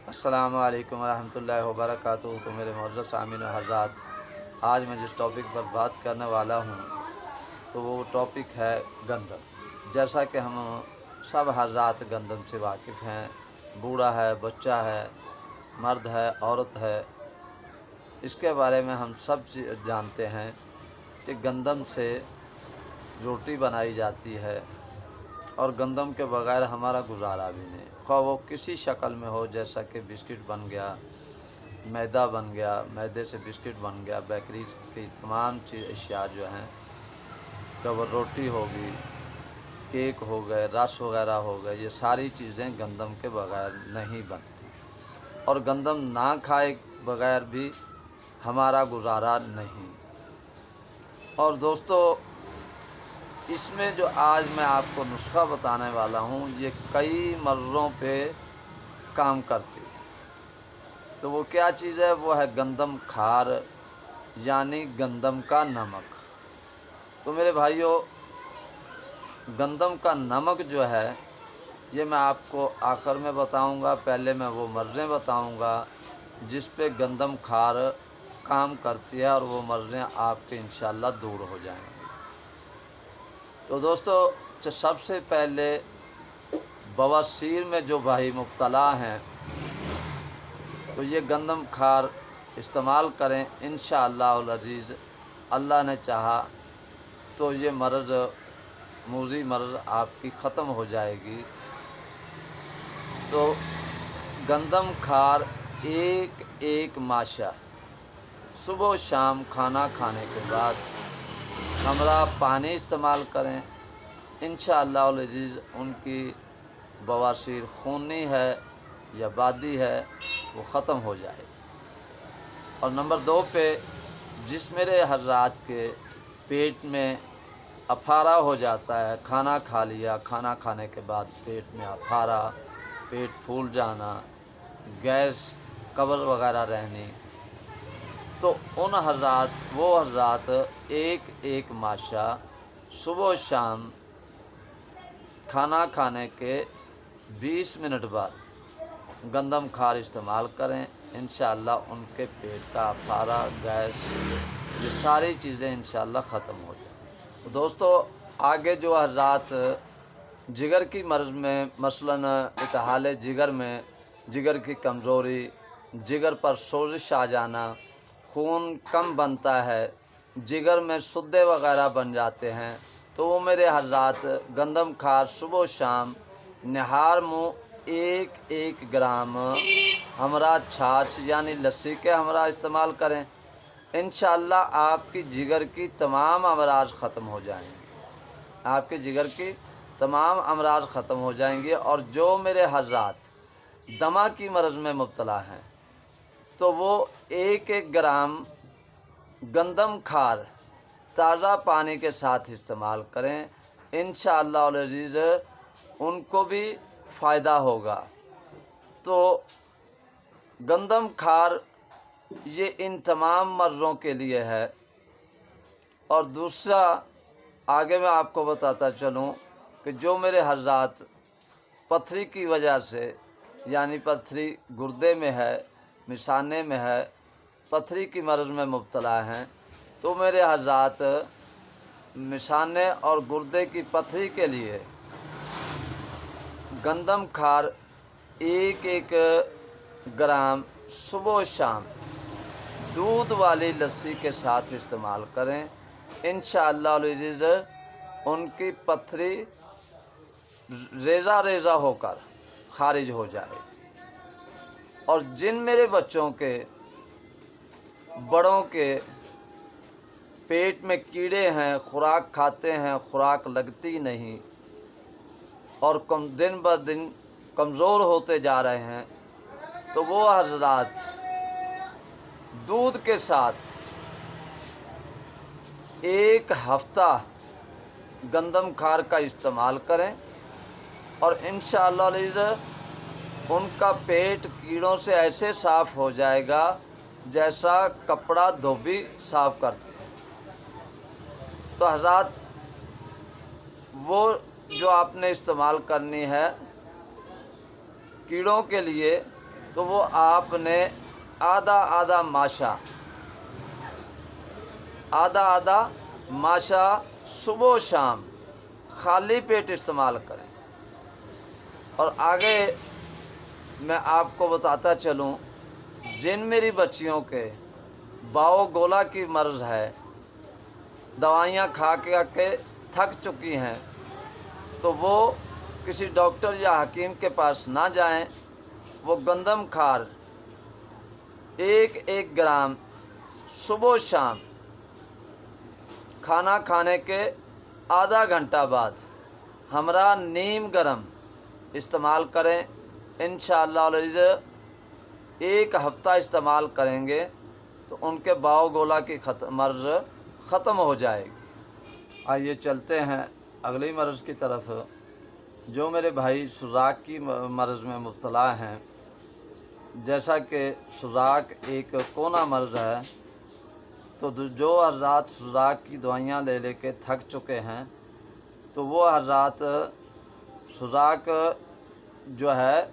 السلام علیکم ورحمۃ اللہ وبرکاتہ۔ تو میرے معزز سامعین و حضرات، آج میں جس ٹاپک پر بات کرنے والا ہوں تو وہ ٹاپک ہے گندم۔ جیسا کہ ہم سب حضرات گندم سے واقف ہیں، بوڑھا ہے، بچہ ہے، مرد ہے، عورت ہے، اس کے بارے میں ہم سب جانتے ہیں کہ گندم سے روٹی بنائی جاتی ہے اور گندم کے بغیر ہمارا گزارا بھی نہیں، خواہ وہ کسی شکل میں ہو، جیسا کہ بسکٹ بن گیا، میدا بن گیا، میدے سے بسکٹ بن گیا، بیکری کی تمام اشیاء جو ہیں، جب روٹی ہوگی، کیک ہو گئے، رس وغیرہ ہو گئے، یہ ساری چیزیں گندم کے بغیر نہیں بنتی، اور گندم نہ کھائے بغیر بھی ہمارا گزارا نہیں۔ اور دوستو، اس میں جو آج میں آپ کو نسخہ بتانے والا ہوں، یہ کئی مرضوں پہ کام کرتی ہے۔ تو وہ کیا چیز ہے؟ وہ ہے گندم کھار، یعنی گندم کا نمک۔ تو میرے بھائیوں، گندم کا نمک جو ہے، یہ میں آپ کو آخر میں بتاؤں گا۔ پہلے میں وہ مرضیں بتاؤں گا جس پہ گندم کھار کام کرتی ہے، اور وہ مرضیں آپ کے انشاءاللہ دور ہو جائیں گی۔ تو دوستو، سب سے پہلے بواسیر میں جو بھائی مبتلا ہیں، تو یہ گندم کھار استعمال کریں، انشاءاللہ العزیز اللہ نے چاہا تو یہ مرض، موذی مرض آپ کی ختم ہو جائے گی۔ تو گندم کھار ایک ماشا صبح و شام کھانا کھانے کے بعد ہمراہ پانی استعمال کریں، انشاءاللہ العزیز ان کی بواسیر خونی ہے یا بادی ہے وہ ختم ہو جائے گی۔ اور نمبر 2 پہ، جس میرے حضرات کے پیٹ میں افارہ ہو جاتا ہے، کھانا کھا لیا، کھانا کھانے کے بعد پیٹ میں افارہ، پیٹ پھول جانا، گیس قبض وغیرہ رہنی، تو وہ حضرات ایک ماشا صبح و شام کھانا کھانے کے 20 منٹ بعد گندم کھار استعمال کریں، انشاءاللہ ان کے پیٹ کا افارہ، گیس، یہ ساری چیزیں انشاءاللہ ختم ہو جائیں۔ تو دوستو، آگے جو حضرات جگر کی مرض میں، مثلاً اتحال جگر میں، جگر کی کمزوری، جگر پر سوزش آ جانا، خون کم بنتا ہے، جگر میں سدے وغیرہ بن جاتے ہیں، تو وہ میرے حضرات گندم کھار صبح و شام نہار منہ ایک گرام ہمراہ چھاچھ یعنی لسی کے ہمراہ استعمال کریں، انشاءاللہ آپ کی جگر کی تمام امراض ختم ہو جائیں گے، آپ کے جگر کی تمام امراض ختم ہو جائیں گے۔ اور جو میرے حضرات دمہ کی مرض میں مبتلا ہیں، تو وہ ایک گرام گندم کھار تازہ پانی کے ساتھ استعمال کریں، انشاءاللہ العزیز ان کو بھی فائدہ ہوگا۔ تو گندم کھار یہ ان تمام مرضوں کے لیے ہے۔ اور دوسرا، آگے میں آپ کو بتاتا چلوں کہ جو میرے حضرات پتھری کی وجہ سے، یعنی پتھری گردے میں ہے، مثانے میں ہے، پتھری کی مرض میں مبتلا ہیں، تو میرے حضرات مثانے اور گردے کی پتھری کے لیے گندم کھار ایک گرام صبح و شام دودھ والی لسی کے ساتھ استعمال کریں، انشاءاللہ العزیز ان کی پتھری ریزہ ہو کر خارج ہو جائے۔ اور جن میرے بچوں کے، بڑوں کے پیٹ میں کیڑے ہیں، خوراک کھاتے ہیں، خوراک لگتی نہیں، اور دن بدن کمزور ہوتے جا رہے ہیں، تو وہ حضرات دودھ کے ساتھ ایک ہفتہ گندم کھار کا استعمال کریں، اور انشاءاللہ العزیز ان کا پیٹ کیڑوں سے ایسے صاف ہو جائے گا جیسا کپڑا دھوبی صاف کرتے ہیں۔ تو حضرات، وہ جو آپ نے استعمال کرنی ہے کیڑوں کے لیے، تو وہ آپ نے آدھا آدھا ماشا صبح و شام خالی پیٹ استعمال کریں۔ اور آگے میں آپ کو بتاتا چلوں، جن میری بچیوں کے باؤ گولا کی مرض ہے، دوائیاں کھا کے تھک چکی ہیں، تو وہ کسی ڈاکٹر یا حکیم کے پاس نہ جائیں، وہ گندم کھار 1 گرام صبح و شام کھانا کھانے کے آدھا گھنٹہ بعد ہمراہ نیم گرم استعمال کریں۔ انشاءاللہ العزیز 1 ہفتہ استعمال کریں گے تو ان کے باؤ گولا کی مرض ختم ہو جائے گی۔ آئیے چلتے ہیں اگلی مرض کی طرف۔ جو میرے بھائی سوزاک کی مرض میں مبتلا ہیں، جیسا کہ سوزاک ایک کونا مرض ہے، تو جو حضرات سوزاک کی دوائیاں لے کے تھک چکے ہیں، تو وہ حضرات سوزاک جو ہے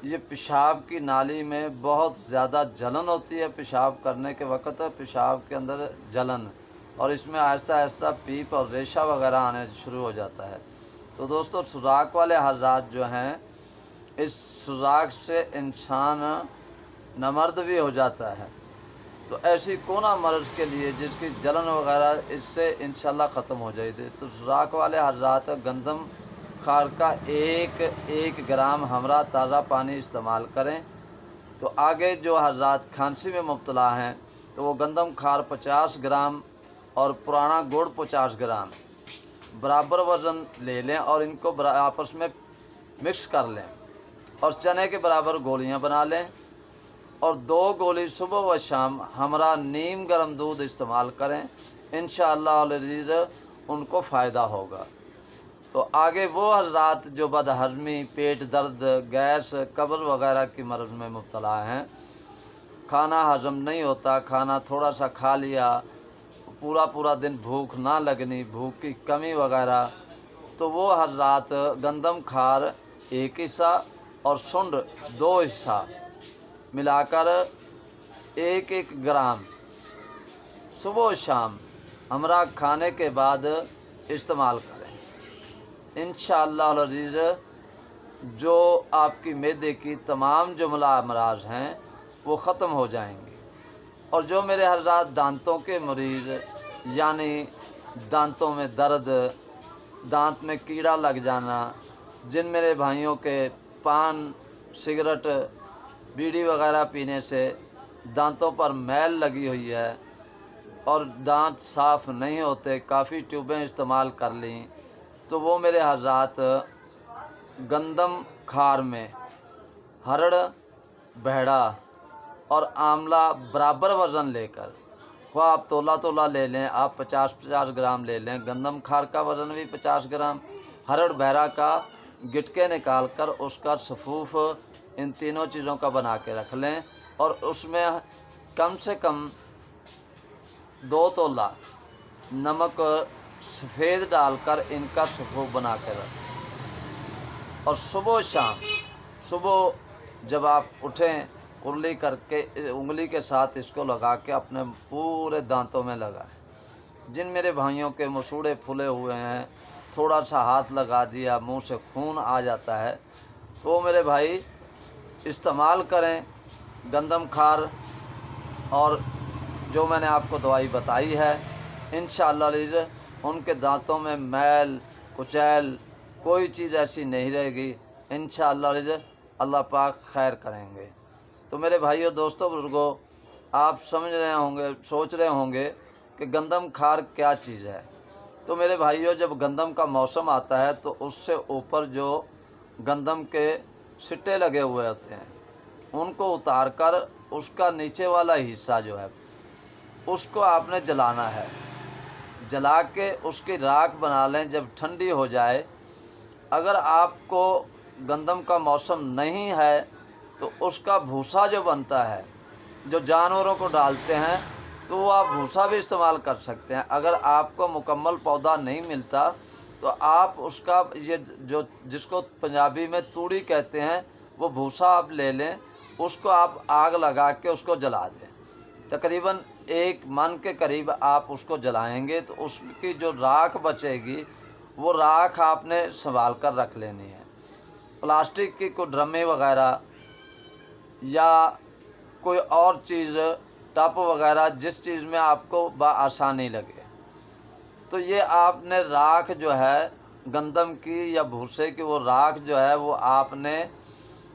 یہ پیشاب کی نالی میں بہت زیادہ جلن ہوتی ہے، پیشاب کرنے کے وقت پیشاب کے اندر جلن، اور اس میں آہستہ آہستہ پیپ اور ریشہ وغیرہ آنے شروع ہو جاتا ہے۔ تو دوستو سوزاک والے حضرات جو ہیں، اس سوزاک سے انسان نامرد بھی ہو جاتا ہے، تو ایسی کونا مرض کے لیے جس کی جلن وغیرہ اس سے انشاءاللہ ختم ہو جائے گی، تو سوزاک والے حضرات گندم کھار کا 1 گرام ہمراہ تازہ پانی استعمال کریں۔ تو آگے جو حضرات کھانسی میں مبتلا ہیں، تو وہ گندم کھار 50 گرام اور پرانا گڑ 50 گرام برابر وزن لے لیں اور ان کو آپس میں مکس کر لیں، اور چنے کے برابر گولیاں بنا لیں، اور 2 گولی صبح و شام ہمراہ نیم گرم دودھ استعمال کریں۔ انشاءاللہ العزیز ان کو فائدہ ہوگا۔ تو آگے وہ حضرات جو بد ہضمی، پیٹ درد، گیس، قبض وغیرہ کی مرض میں مبتلا ہیں، کھانا ہضم نہیں ہوتا، کھانا تھوڑا سا کھا لیا، پورا دن بھوک نہ لگنی، بھوک کی کمی وغیرہ، تو وہ حضرات گندم کھار 1 حصہ اور سنڈ 2 حصہ ملا کر 1 گرام صبح و شام ہمراہ کھانے کے بعد استعمال کریں۔ انشاءاللہ العزیز جو آپ کی معدے کی تمام جملہ امراض ہیں وہ ختم ہو جائیں گے۔ اور جو میرے حضرات دانتوں کے مریض، یعنی دانتوں میں درد، دانت میں کیڑا لگ جانا، جن میرے بھائیوں کے پان، سگریٹ، بیڑی وغیرہ پینے سے دانتوں پر میل لگی ہوئی ہے اور دانت صاف نہیں ہوتے، کافی ٹیوبیں استعمال کر لیں، تو وہ میرے حضرات گندم کھار میں ہرڑ، بہڑا اور آملہ برابر وزن لے کر، خواہ آپ تولا لے لیں، آپ 50 گرام لے لیں، گندم کھار کا وزن بھی 50 گرام، ہرڑ بہڑا کا گٹکے نکال کر اس کا صفوف ان تینوں چیزوں کا بنا کے رکھ لیں، اور اس میں کم سے کم 2 تولا نمک سفید ڈال کر ان کا صفوف بنا کے رکھیں۔ اور صبح و شام، صبح جب آپ اٹھیں، کرلی کر کے انگلی کے ساتھ اس کو لگا کے اپنے پورے دانتوں میں لگائیں۔ جن میرے بھائیوں کے مسوڑے پھولے ہوئے ہیں، تھوڑا سا ہاتھ لگا دیا، منہ سے خون آ جاتا ہے، تو وہ میرے بھائی استعمال کریں گندم کھار، اور جو میں نے آپ کو دوائی بتائی ہے، انشاءاللہ العزیز ان کے دانتوں میں میل، کچیل، کوئی چیز ایسی نہیں رہے گی۔ انشاءاللہ العزیز اللہ پاک خیر کریں گے۔ تو میرے بھائیو، دوستو، بزرگو، آپ سمجھ رہے ہوں گے، سوچ رہے ہوں گے کہ گندم کھار کیا چیز ہے۔ تو میرے بھائیو، جب گندم کا موسم آتا ہے تو اس سے اوپر جو گندم کے سٹے لگے ہوئے ہوتے ہیں ان کو اتار کر اس کا نیچے والا حصہ جو ہے اس کو آپ نے جلانا ہے، جلا کے اس کی راکھ بنا لیں۔ جب ٹھنڈی ہو جائے، اگر آپ کو گندم کا موسم نہیں ہے تو اس کا بھوسا جو بنتا ہے، جو جانوروں کو ڈالتے ہیں، تو وہ آپ بھوسا بھی استعمال کر سکتے ہیں۔ اگر آپ کو مکمل پودا نہیں ملتا تو آپ اس کا یہ جو جس کو پنجابی میں توڑی کہتے ہیں، وہ بھوسا آپ لے لیں، اس کو آپ آگ لگا کے اس کو جلا دیں۔ تقریباً 1 من کے قریب آپ اس کو جلائیں گے تو اس کی جو راکھ بچے گی وہ راکھ آپ نے سنبھال کر رکھ لینی ہے۔ پلاسٹک کی کوئی ڈرمی وغیرہ یا کوئی اور چیز ٹپ وغیرہ جس چیز میں آپ کو بآسانی لگے، تو یہ آپ نے راکھ جو ہے گندم کی یا بھوسے کی، وہ راکھ جو ہے وہ آپ نے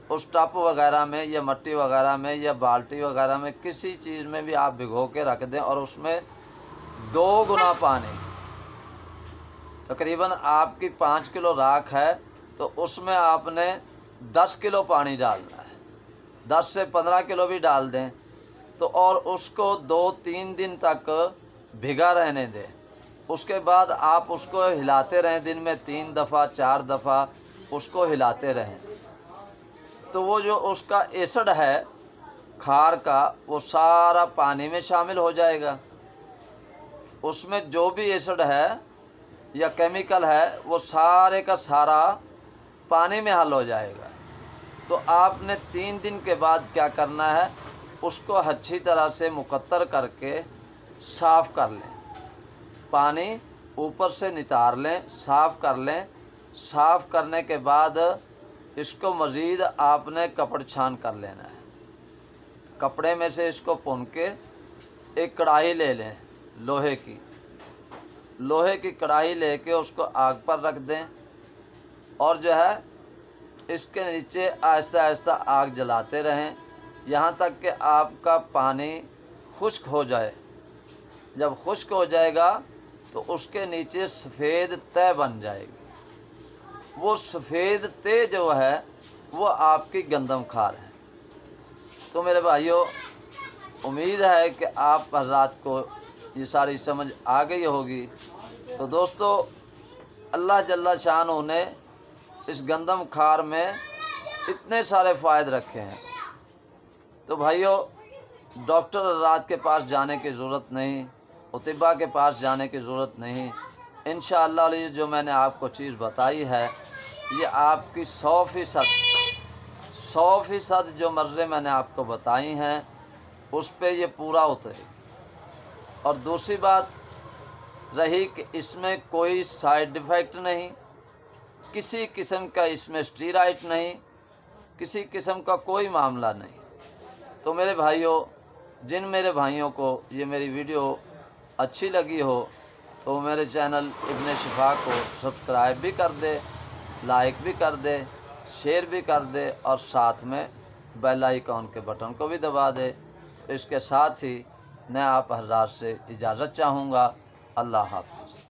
اس ٹپ وغیرہ میں یا مٹی وغیرہ میں یا بالٹی وغیرہ میں کسی چیز میں بھی آپ بھگو کے رکھ دیں، اور اس میں 2 گنا پانی، تقریباً آپ کی 5 کلو راکھ ہے تو اس میں آپ نے 10 کلو پانی ڈالنا ہے، 10 سے 15 کلو بھی ڈال دیں تو، اور اس کو 2-3 دن تک بھگا رہنے دیں۔ اس کے بعد آپ اس کو ہلاتے رہیں، دن میں 3 دفعہ 4 دفعہ اس کو ہلاتے رہیں، تو وہ جو اس کا ایسڈ ہے کھار کا وہ سارا پانی میں شامل ہو جائے گا۔ اس میں جو بھی ایسڈ ہے یا کیمیکل ہے وہ سارے کا سارا پانی میں حل ہو جائے گا۔ تو آپ نے 3 دن کے بعد کیا کرنا ہے، اس کو اچھی طرح سے مقطر کر کے صاف کر لیں، پانی اوپر سے نتار لیں، صاف کر لیں۔ صاف کرنے کے بعد اس کو مزید آپ نے کپڑ چھان کر لینا ہے، کپڑے میں سے اس کو پون کے ایک کڑاہی لے لیں، لوہے کی کڑاہی لے کے اس کو آگ پر رکھ دیں، اور جو ہے اس کے نیچے آہستہ آہستہ آگ جلاتے رہیں یہاں تک کہ آپ کا پانی خشک ہو جائے۔ جب خشک ہو جائے گا تو اس کے نیچے سفید تہ بن جائے گی، وہ سفید تہ جو ہے وہ آپ کی گندم کھار ہے۔ تو میرے بھائیوں، امید ہے کہ آپ حضرات کو یہ ساری سمجھ آ گئی ہوگی۔ تو دوستو، اللہ جل شانہ نے اس گندم کھار میں اتنے سارے فوائد رکھے ہیں، تو بھائیوں ڈاکٹر حضرات کے پاس جانے کی ضرورت نہیں، اطباء کے پاس جانے کی ضرورت نہیں۔ انشاءاللہ یہ جو میں نے آپ کو چیز بتائی ہے یہ آپ کی 100% جو مرضیں میں نے آپ کو بتائی ہیں اس پہ یہ پورا اترے گی۔ اور دوسری بات رہی کہ اس میں کوئی سائیڈ ایفیکٹ نہیں، کسی قسم کا اس میں اسٹیرائڈ نہیں، کسی قسم کا کوئی معاملہ نہیں۔ تو میرے بھائیوں، جن میرے بھائیوں کو یہ میری ویڈیو اچھی لگی ہو تو میرے چینل ابن شفا کو سبسکرائب بھی کر دے، لائک بھی کر دے، شیئر بھی کر دے، اور ساتھ میں بیل آئیکن کے بٹن کو بھی دبا دے۔ اس کے ساتھ ہی میں آپ حضرات سے اجازت چاہوں گا۔ اللہ حافظ۔